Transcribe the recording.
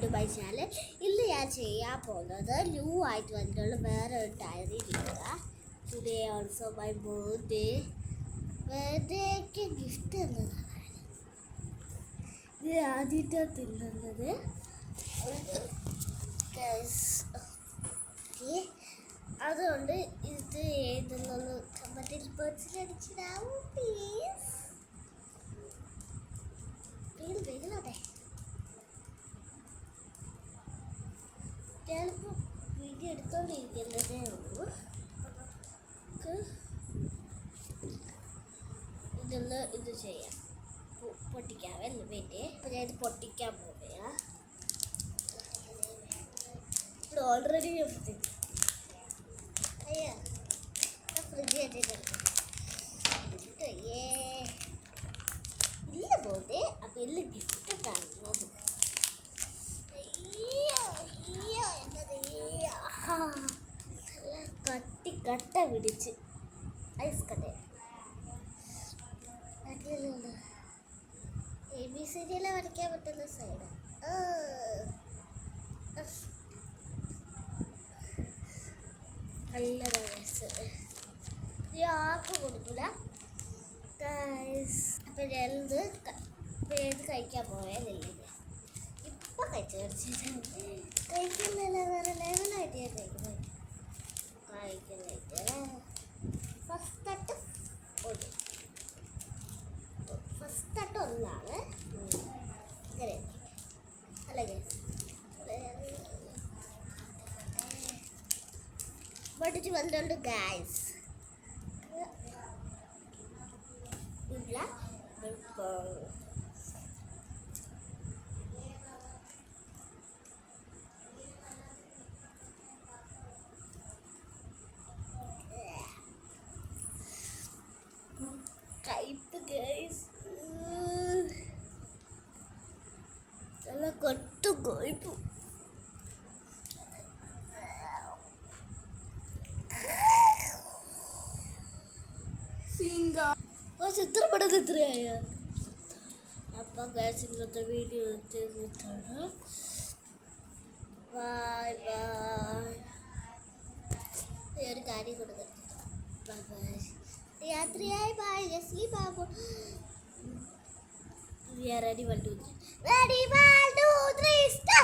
To my channel. ഇന്ന് ഞാൻ ചെയ്യാൻ പോകുന്നത് ന്യൂ ആയിട്ട് വന്നിട്ടുള്ള വേറെ ഒരു ഡയറി ഇടുക. ടുഡേ ഓൾസോ മൈ ബർത്ത്ഡേക്ക് ഗിഫ്റ്റ് എന്നതാണ് ഇത് ആദ്യത്തെ തിന്നുന്നത്. അതുകൊണ്ട് ഇത് ഏതെന്നൊന്ന് കമൻറ്റിൽ ബോക്സിലടിച്ചിടാവൂ പ്ലീസ്. വേഗം ഞാനിപ്പോൾ വീഡിയോ എടുത്തോണ്ടിരിക്കുന്നതേ ഉള്ളൂ. ഇതൊന്ന് ഇത് ചെയ്യാം, പൊട്ടിക്കാവേ വേണ്ടി. അപ്പോൾ ഞാനിത് പൊട്ടിക്കാൻ പോവുകയാ. ഇത് ഓൾറെഡി അയ്യാ ഫ്രിഡ്ജ് കെട്ടിട്ടുണ്ട് ഇല്ല പോട്ടെ. അപ്പം എല്ലാം ഗിഫ്റ്റ് കാണുന്നത് കട്ട പിടിച്ച് ഐസ് കട്ട ABC എല്ലാം വരയ്ക്കാൻ പറ്റുന്ന സൈഡ്. നല്ല ആർക്കും കൊടുക്കില്ല. അപ്പം ഞാനിത് കഴിക്കാൻ പോയാലില്ല. ഇപ്പം കഴിക്കുന്നില്ല, വേറെ ലെവലായിട്ട് ഞാൻ കഴിക്കുന്നത്. ഫസ്റ്റ് തട്ട് ഒന്നാണ് ഇങ്ങനെ അല്ലേ. പഠിച്ച് വന്നിട്ടുണ്ട് ഗായ്സ്. ഇല്ല കയ്പ്പ് ഗൈസ്, നല്ല കൊട്ടു കൊയ്പ്പ്. ചിത്രപ്പെടത് ഇത്രയായ. അപ്പം ഗൈസ് ഇന്നത്തെ വീഡിയോ ചെയ്തിട്ടാണ്. Bye bye. ഒരു കാര്യം കൊടുക്കുക. Bye bye. രാത്രിയായി bye. Jasly Babu. We are ready. 1 2 3. Ready 1 2 3 start.